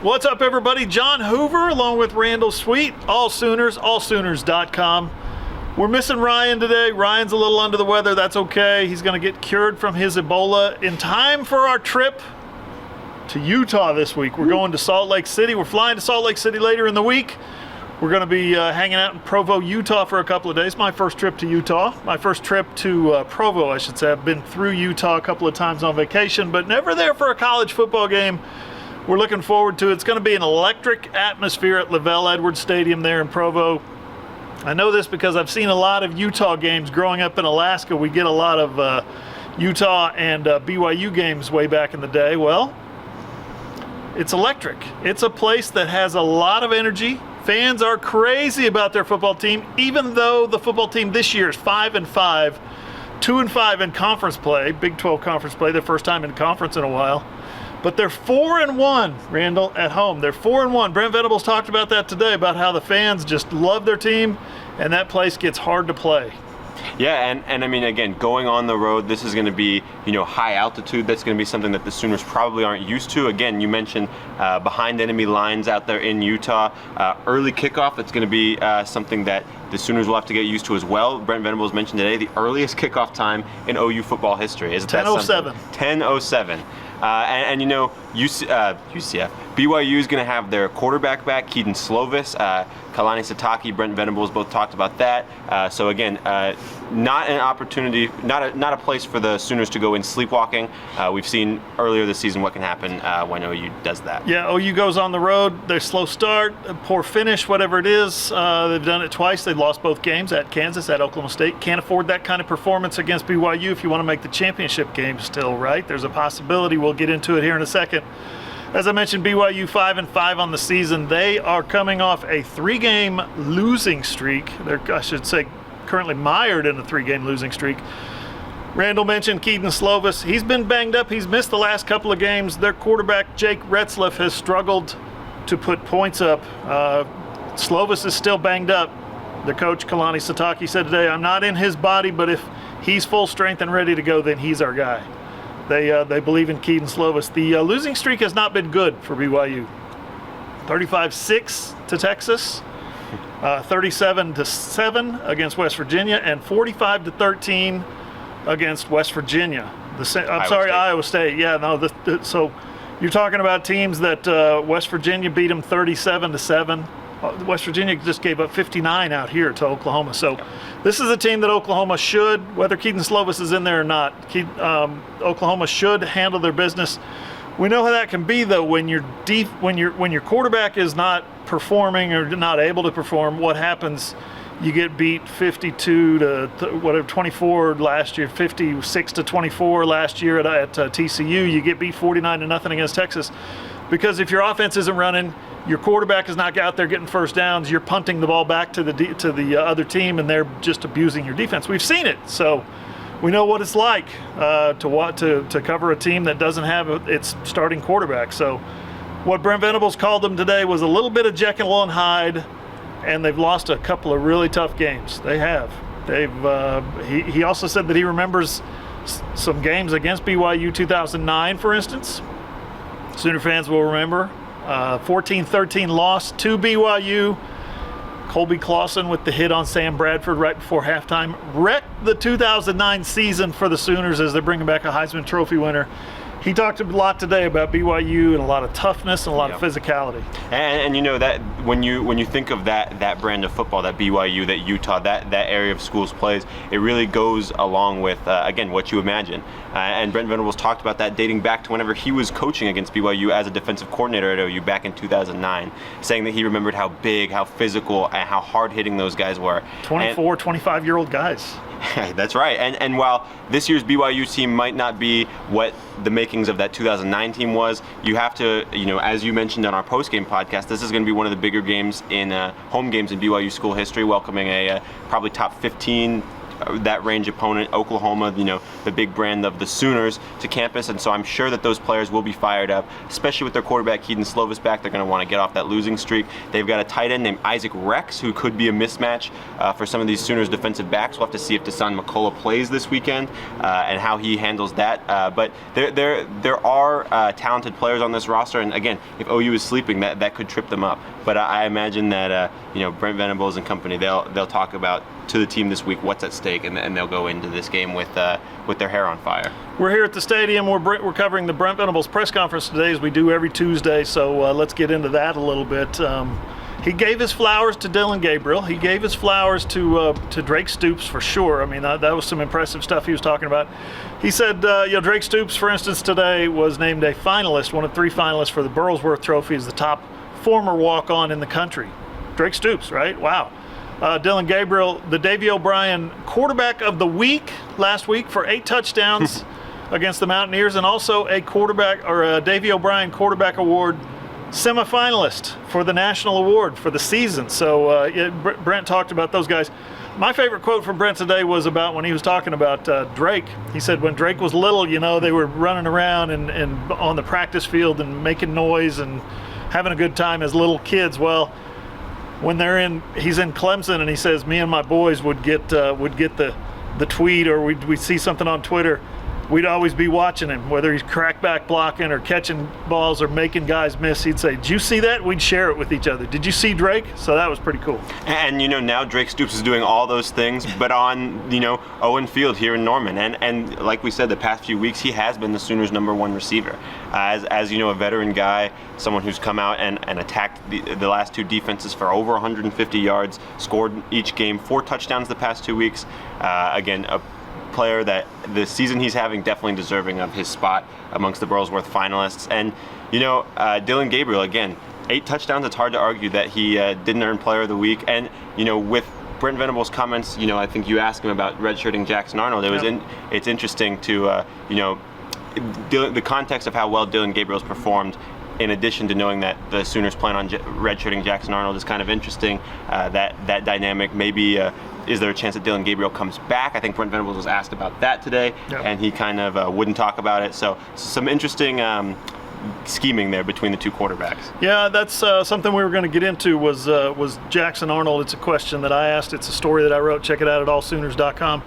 What's up, everybody? John Hoover along with Randall Sweet, AllSooners, AllSooners.com. We're missing Ryan today. Ryan's a little under the weather. That's okay. He's going to get cured from his Ebola in time for our trip to Utah this week. We're going to Salt Lake City. We're flying to Salt Lake City later in the week. We're going to be hanging out in Provo, Utah for a couple of days. My first trip to Utah. My first trip to Provo, I should say. I've been through Utah a couple of times on vacation, but never there for a college football game. We're looking forward to it. It's going to be an electric atmosphere at Lavelle Edwards Stadium there in Provo. I know this because I've seen a lot of Utah games growing up in Alaska. We get a lot of Utah and BYU games way back in the day. Well, it's electric. It's a place that has a lot of energy. Fans are crazy about their football team, even though the football team this year is 5-5, 2-5 in conference play, Big 12 conference play, their first time in conference in a while. But they're 4-1, Randall, at home. They're 4-1. Brent Venables talked about that today, about how the fans just love their team, and that place gets hard to play. Yeah, and I mean, again, going on the road, this is going to be, high altitude. That's going to be something that the Sooners probably aren't used to. Again, you mentioned behind enemy lines out there in Utah. Early kickoff, that's going to be something that the Sooners will have to get used to as well. Brent Venables mentioned today the earliest kickoff time in OU football history. Is 10:07. 10:07. UCF. BYU is going to have their quarterback back, Keaton Slovis. Kalani Sitake, Brent Venables both talked about that. So again, not an opportunity, not a place for the Sooners to go in sleepwalking. We've seen earlier this season what can happen when OU does that. Yeah, OU goes on the road. They slow start, a poor finish, whatever it is. They've done it twice. They've lost both games at Kansas, at Oklahoma State. Can't afford that kind of performance against BYU if you want to make the championship game still, right? There's a possibility. We'll get into it here in a second. As I mentioned, BYU 5-5 on the season. They are coming off a 3-game losing streak. They're, I should say, currently mired in a 3-game losing streak. Randall mentioned Keaton Slovis. He's been banged up. He's missed the last couple of games. Their quarterback, Jake Retzlaff, has struggled to put points up. Slovis is still banged up. The coach, Kalani Sitake, said today, I'm not in his body, but if he's full strength and ready to go, then he's our guy. They believe in Keaton Slovis. The losing streak has not been good for BYU. 35-6 to Texas, 37-7 against West Virginia, and 45-13 against West Virginia. Iowa State. Yeah, no. So you're talking about teams that West Virginia beat them 37-7. West Virginia just gave up 59 out here to Oklahoma. So this is a team that Oklahoma should, whether Keaton Slovis is in there or not, Oklahoma should handle their business. We know how that can be, though, when your quarterback is not performing or not able to perform. What happens? You get beat 52 to 24 last year, 56 to 24 last year at TCU. You get beat 49-0 against Texas, because if your offense isn't running, your quarterback is not out there getting first downs, you're punting the ball back to the other team, and they're just abusing your defense. We've seen it, so we know what it's like to cover a team that doesn't have its starting quarterback. So what Brent Venables called them today was a little bit of Jekyll and Hyde, and they've lost a couple of really tough games. They have. He also said that he remembers some games against BYU 2009, for instance. Sooner fans will remember. 14-13 loss to BYU. Colby Clausen with the hit on Sam Bradford right before halftime wrecked the 2009 season for the Sooners as they're bringing back a Heisman Trophy winner. He talked a lot today about BYU and a lot of toughness and a lot of physicality. And you know that when you think of that brand of football, that BYU, that Utah, that area of schools plays, it really goes along with again what you imagine. And Brent Venables talked about that dating back to whenever he was coaching against BYU as a defensive coordinator at OU back in 2009, saying that he remembered how big, how physical, and how hard hitting those guys were. 24, 25-year-old guys. That's right. And while this year's BYU team might not be what the makings of that 2009 team was, you have to, as you mentioned on our post-game podcast, this is going to be one of the bigger games in home games in BYU school history, welcoming a probably top 15 that range opponent, Oklahoma, the big brand of the Sooners, to campus. And so I'm sure that those players will be fired up, especially with their quarterback Keaton Slovis back. They're going to want to get off that losing streak. They've got a tight end named Isaac Rex, who could be a mismatch for some of these Sooners defensive backs. We'll have to see if Deshaun McCullough plays this weekend and how he handles that. But there are talented players on this roster, and again, if OU is sleeping, that could trip them up. But I imagine that Brent Venables and company, they'll talk about to the team this week what's at stake, and they'll go into this game with their hair on fire. We're here at the stadium. We're covering the Brent Venables press conference today, as we do every Tuesday. So let's get into that a little bit. He gave his flowers to Dillon Gabriel. He gave his flowers to Drake Stoops for sure. I mean, that was some impressive stuff he was talking about. He said, Drake Stoops, for instance, today was named a finalist, one of 3 finalists for the Burlsworth Trophy as the top former walk-on in the country. Drake Stoops, right? Wow. Dillon Gabriel, the Davey O'Brien quarterback of the week last week for 8 touchdowns against the Mountaineers, and also a Davey O'Brien quarterback award semifinalist for the national award for the season. So Brent talked about those guys. My favorite quote from Brent today was about when he was talking about Drake. He said when Drake was little, they were running around and on the practice field and making noise and having a good time as little kids. Well, when he's in Clemson, and he says, me and my boys would get the tweet, or we'd see something on Twitter. We'd always be watching him, whether he's crackback blocking or catching balls or making guys miss. He'd say, did you see that? We'd share it with each other. Did you see Drake? So that was pretty cool. And, now Drake Stoops is doing all those things, but on, Owen Field here in Norman. And like we said, the past few weeks, he has been the Sooners' #1 receiver. As a veteran guy, someone who's come out and attacked the last 2 defenses for over 150 yards, scored each game, 4 touchdowns the past 2 weeks. Again, a player that the season he's having definitely deserving of his spot amongst the Burlsworth finalists. And Dillon Gabriel, again, 8 touchdowns. It's hard to argue that he didn't earn player of the week. And with Brent Venables' comments, I think you asked him about redshirting Jackson Arnold. It's interesting to the context of how well Dillon Gabriel's performed, in addition to knowing that the Sooners plan on redshirting Jackson Arnold, is kind of interesting. That dynamic. Maybe is there a chance that Dillon Gabriel comes back? I think Brent Venables was asked about that today, and he kind of wouldn't talk about it. So some interesting scheming there between the 2 quarterbacks. Yeah, that's something we were going to get into was Jackson Arnold. It's a question that I asked. It's a story that I wrote. Check it out at AllSooners.com.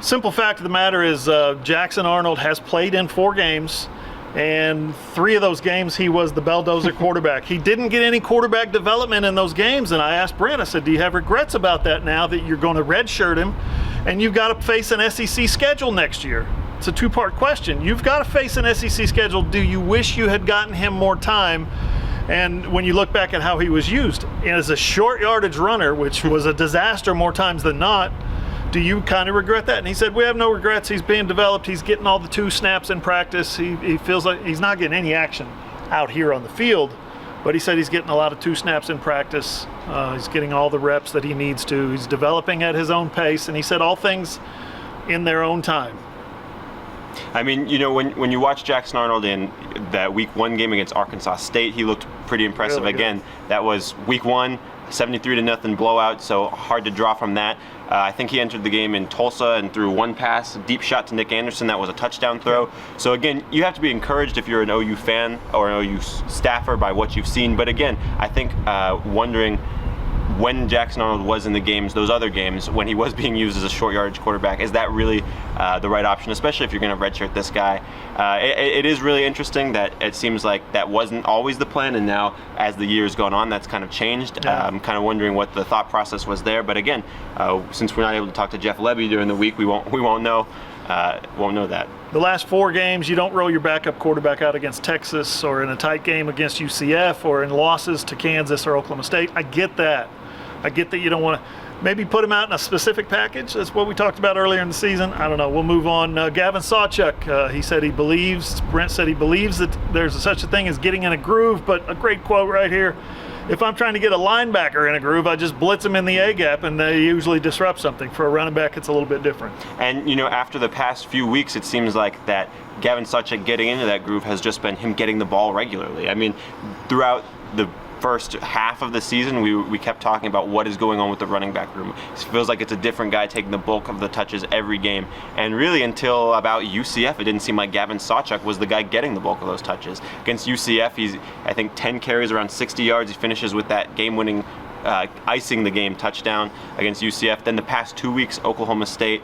Simple fact of the matter is Jackson Arnold has played in 4 games. And 3 of those games, he was the Belldozer quarterback. He didn't get any quarterback development in those games. And I asked Brent, I said, do you have regrets about that now that you're going to redshirt him and you've got to face an SEC schedule next year? It's a 2-part question. You've got to face an SEC schedule. Do you wish you had gotten him more time? And when you look back at how he was used as a short yardage runner, which was a disaster more times than not, do you kind of regret that? And he said, we have no regrets. He's being developed. He's getting all the 2 snaps in practice. He feels like he's not getting any action out here on the field, but he said he's getting a lot of 2 snaps in practice. He's getting all the reps that he needs to. He's developing at his own pace, and he said all things in their own time. I mean, when you watch Jackson Arnold in that Week 1 game against Arkansas State, he looked pretty impressive. Really again, that was Week 1, 73-0 blowout, so hard to draw from that. I think he entered the game in Tulsa and threw 1 pass, a deep shot to Nick Anderson. That was a touchdown throw. So again, you have to be encouraged if you're an OU fan or an OU staffer by what you've seen. But again, I think wondering when Jackson Arnold was in the games, those other games, when he was being used as a short yardage quarterback, is that really the right option, especially if you're going to redshirt this guy? It is really interesting that it seems like that wasn't always the plan, and now as the year's gone on, that's kind of changed. I'm kind of wondering what the thought process was there. But again, since we're not able to talk to Jeff Lebby during the week, we won't know that. The last 4 games, you don't roll your backup quarterback out against Texas or in a tight game against UCF or in losses to Kansas or Oklahoma State. I get that. I get that you don't want to maybe put him out in a specific package. That's what we talked about earlier in the season. I don't know. We'll move on. Gavin Sawchuk, he said Brent said he believes that there's such a thing as getting in a groove, but a great quote right here. If I'm trying to get a linebacker in a groove, I just blitz him in the A-gap, and they usually disrupt something. For a running back, it's a little bit different. And, after the past few weeks, it seems like that Gavin Sawchuk getting into that groove has just been him getting the ball regularly. I mean, throughout the first half of the season, we kept talking about what is going on with the running back room. It feels like it's a different guy taking the bulk of the touches every game. And really, until about UCF, it didn't seem like Gavin Sawchuk was the guy getting the bulk of those touches. Against UCF, he's, I think, 10 carries, around 60 yards. He finishes with that game-winning, icing the game touchdown against UCF. Then the past 2 weeks, Oklahoma State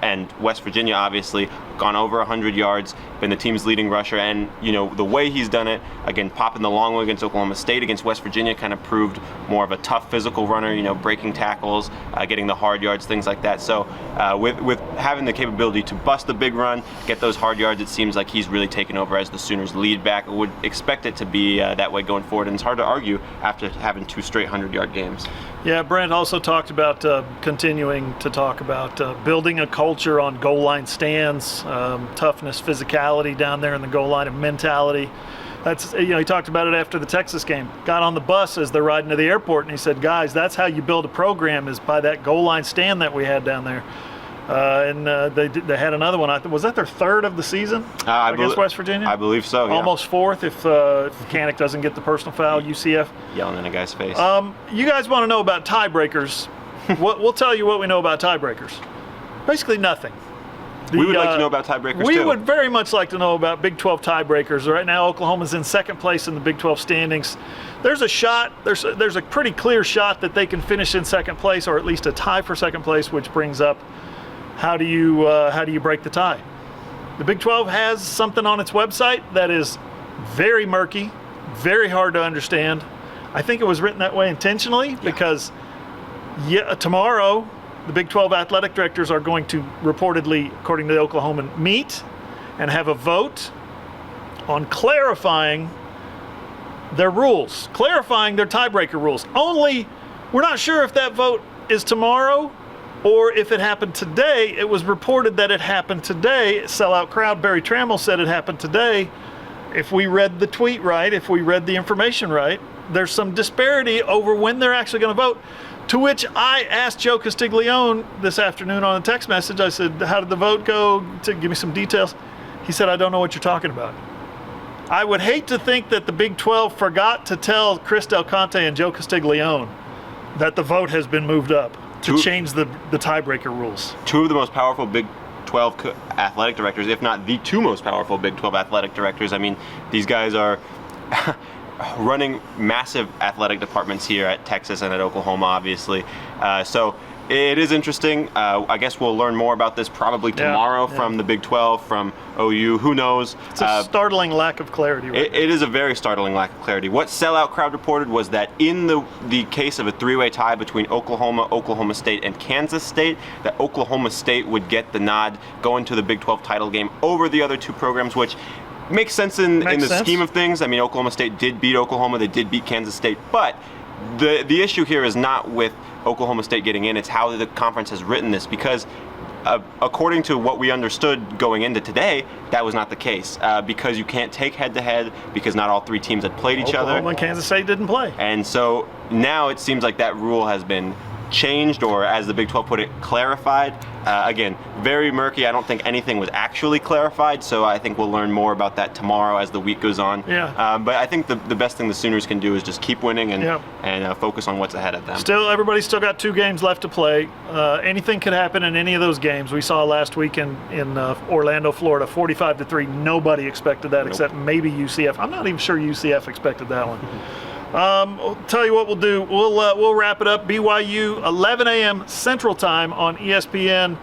and West Virginia, obviously, gone over 100 yards, been the team's leading rusher, and the way he's done it, again, popping the long way against Oklahoma State, against West Virginia, kind of proved more of a tough physical runner, breaking tackles, getting the hard yards, things like that. So with having the capability to bust the big run, get those hard yards, it seems like he's really taken over as the Sooners' lead back. I would expect it to be that way going forward, and it's hard to argue after having 2 straight 100-yard games. Yeah, Brent also talked about continuing to talk about building a culture on goal line stands, toughness, physicality down there in the goal line, and mentality. That's he talked about it after the Texas game. Got on the bus as they're riding to the airport, and he said, "Guys, that's how you build a program, is by that goal line stand that we had down there." They had another one. Was that their 3rd of the season against West Virginia? I believe so. Yeah. Almost 4th if Kanik doesn't get the personal foul. UCF yelling in a guy's face. You guys want to know about tiebreakers? We'll tell you what we know about tiebreakers. Basically nothing. We would like to know about tiebreakers, We too. would very much like to know about Big 12 tiebreakers. Right now, Oklahoma's in 2nd place in the Big 12 standings. There's a shot, there's a pretty clear shot that they can finish in 2nd place, or at least a tie for 2nd place, which brings up how do you break the tie? The Big 12 has something on its website that is very murky, very hard to understand. I think it was written that way intentionally because tomorrow, the Big 12 athletic directors are going to reportedly, according to the Oklahoman, meet and have a vote on clarifying their rules, clarifying their tiebreaker rules. Only, we're not sure if that vote is tomorrow or if it happened today. It was reported that it happened today. Sellout Crowd, Barry Trammell said it happened today. If we read the tweet right, if we read the information right, there's some disparity over when they're actually going to vote. To which I asked Joe Castiglione this afternoon on a text message. I said, "How did the vote go? Give me some details." He said, "I don't know what you're talking about." I would hate to think that the Big 12 forgot to tell Chris Del Conte and Joe Castiglione that the vote has been moved up to change the tiebreaker rules. 2 of the most powerful Big 12 athletic directors, if not the 2 most powerful Big 12 athletic directors. I mean, these guys are running massive athletic departments here at Texas and at Oklahoma, obviously. So it is interesting. I guess we'll learn more about this probably tomorrow from the Big 12, from OU. Who knows? It's a startling lack of clarity. It is a very startling lack of clarity. What Sellout Crowd reported was that in the case of a 3-way tie between Oklahoma, Oklahoma State, and Kansas State, that Oklahoma State would get the nod, go into the Big 12 title game over the other 2 programs, which makes sense in the scheme of things. I mean, Oklahoma State did beat Oklahoma. They did beat Kansas State. But the issue here is not with Oklahoma State getting in. It's how the conference has written this, because according to what we understood going into today, that was not the case. Because you can't take head-to-head, because not all 3 teams had played each other. Oklahoma and Kansas State didn't play. And so now it seems like that rule has been changed, or as the Big 12 put it, clarified. Again, very murky. I don't think anything was actually clarified, so I think we'll learn more about that tomorrow as the week goes on. Yeah. But I think the best thing the Sooners can do is just keep winning and focus on what's ahead of them. Everybody's still got 2 games left to play. Anything could happen in any of those games. We saw last week in Orlando, Florida, 45-3. Nobody expected that except maybe UCF. I'm not even sure UCF expected that one. I'll tell you what we'll do. We'll wrap it up. BYU, 11 a.m. Central Time on ESPN.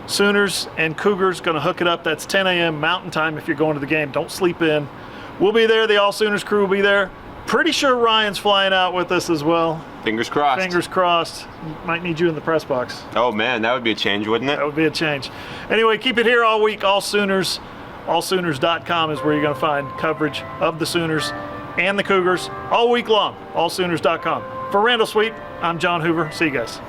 Sooners and Cougars going to hook it up. That's 10 a.m. Mountain Time if you're going to the game. Don't sleep in. We'll be there. The AllSooners crew will be there. Pretty sure Ryan's flying out with us as well. Fingers crossed. Fingers crossed. Might need you in the press box. Oh, man, that would be a change, wouldn't it? That would be a change. Anyway, keep it here all week. AllSooners. AllSooners.com is where you're going to find coverage of the Sooners and the Cougars all week long. AllSooners.com. For Randall Sweet, I'm John Hoover. See you guys.